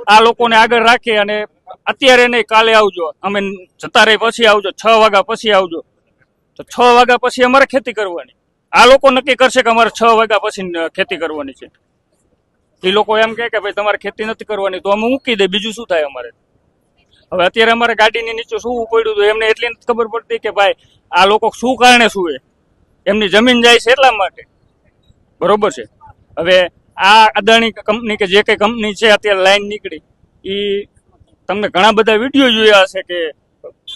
આ લોકોને આગળ રાખી અને અત્યારે નહીં કાલે આવજો, અમે જતા રહી પછી આવજો, 6 વાગ્યા પછી આવજો, તો 6 વાગ્યા પછી અમારે ખેતી કરવાની. આ લોકો નક્કી કરશે કે અમારે 6 વાગ્યા પછી ખેતી કરવાની છે. એ લોકો એમ કે ભાઈ તમારે ખેતી નથી કરવાની, તો અમે મૂકી દે, બીજું શું થાય અમારે. હવે અત્યારે અમારે ગાડીની નીચે શું પડ્યું હતું એમને એટલી નથી ખબર પડતી કે ભાઈ આ લોકો શું કારણે શું એમની જમીન જાય છે એટલા માટે. બરોબર છે. હવે આ અદાણી કંપની કે જે કઈ કંપની છે અત્યારે લાઈન નીકળી, એ તમને ઘણા બધા વિડીયો જોયા હશે કે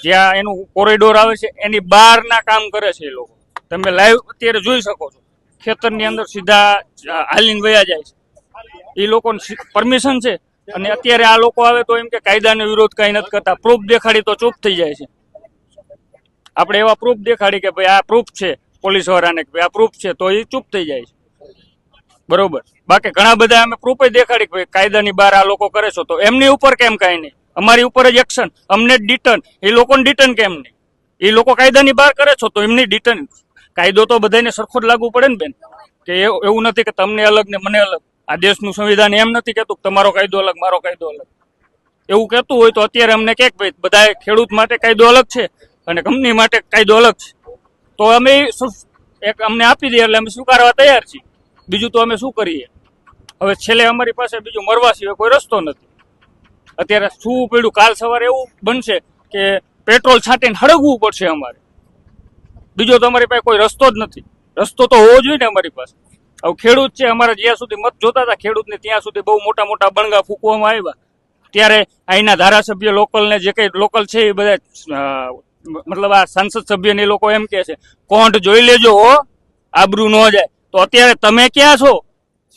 જ્યાં એનું કોરિડોર આવે છે એની બહારના કામ કરે છે એ લોકો. તમે લાઈવ અત્યારે જોઈ શકો છો, ખેતરની અંદર સીધા હાલીને વયા જાય છે. એ લોકોની પરમિશન છે. અને અત્યારે આ લોકો આવે તો એમ કે કાયદાનો વિરોધ કઈ નથી કરતા, પ્રૂફ દેખાડી તો ચૂપ થઈ જાય છે. આપણે એવા પ્રૂફ દેખાડી કે ભાઈ આ પ્રૂફ છે પોલીસ વાળાને કે ભાઈ આ પ્રૂફ છે, તો એ ચૂપ થઈ જાય છે. બરોબર. બાકી ઘણા બધા અમે પ્રૂફ દેખાડી કે ભાઈ કાયદાની બહાર આ લોકો કરે છે, તો એમની ઉપર કેમ કઈ નહીં, અમારી ઉપર જ એક્શન, અમને જ ડિટર્ન, એ લોકોને ડિટર્ન કેમ નહીં? એ લોકો કાયદાની બહાર કરે છે તો એમની ડિટર્ન. કાયદો તો બધાને સરખો જ લાગુ પડે ને બેન, કે એવું નથી કે તમને અલગ ને મને અલગ. આ દેશનું સંવિધાન એમ નથી કહેતું તમારો કાયદો અલગ મારો કાયદો અલગ. એવું કહેતું હોય તો અત્યારે અમને કે ભાઈ બધા ખેડૂત માટે કાયદો અલગ છે અને કંપની માટે કાયદો અલગ છે, તો અમે એક અમને આપી દઈએ એટલે અમે સ્વીકારવા તૈયાર છીએ. બીજું તો અમે શું કરીએ? હવે છેલ્લે અમારી પાસે બીજું મરવા સિવાય કોઈ રસ્તો નથી. અત્યારે શું પડ્યું, કાલ સવારે એવું બનશે કે પેટ્રોલ છાંટીને હળગવું પડશે અમારે. બીજો તો અમારી પાસે કોઈ રસ્તો જ નથી. રસ્તો તો હોવો જોઈએ ને અમારી પાસે. હવે ખેડૂત છે, અમારા જ્યાં સુધી મત જોતા હતા ખેડૂતને ત્યાં સુધી બહુ મોટા મોટા બણગા ફૂંકવામાં આવ્યા. ત્યારે અહીંના ધારાસભ્ય લોકલ ને જે કઈ લોકલ છે એ બધા મતલબ આ સંસદ સભ્ય ને લોકો એમ કે છે કોંઢ જોઈ લેજો હો, આબરૂ ન જાય. તો અત્યારે તમે ક્યાં છો?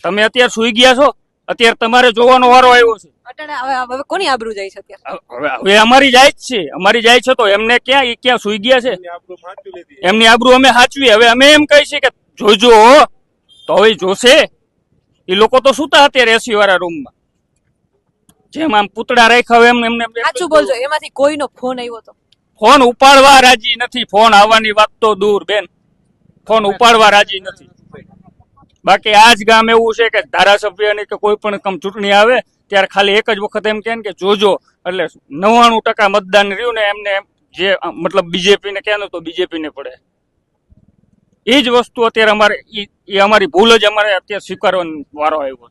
તમે અત્યારે સુઈ ગયા છો? અત્યારે તમારે જોવાનો વારો આવ્યો છે. હવે કોની આબરૂ જાય છે અત્યારે? હવે અમારી જાય જ છે, અમારી જાય છે. તો એમને ક્યાં એ ક્યાં સુઈ ગયા છે? એમની આબરૂ અમે સાચવી. હવે અમે એમ કહી છીએ કે જોજો હો, તો હવે જોશે. એ લોકો તો સુતા અત્યારે એસી વાળા રૂમમાં, જેમ આમ પૂતળા રાખ્યા એમ એમને. સાચું બોલજો, એમાંથી કોઈનો ફોન આવ્યો તો? ફોન ઉપાડવા રાજી નથી. ફોન આવવાની વાત તો દૂર બેન, ફોન ઉપાડવા રાજી નથી. બાકી આ જ ગામ એવું છે કે ધારાસભ્યની કે કોઈ પણ ચૂંટણી આવે ત્યારે ખાલી એક જ વખત એમ કે જોજો, એટલે 99% મતદાન રહ્યું ને એમને જે મતલબ બીજેપી ને કહે તો બીજેપી ને પડે. એ જ વસ્તુ અત્યારે અમારે એ અમારી ભૂલ જ અમારે અત્યારે સ્વીકારવાનો વારો આવ્યો.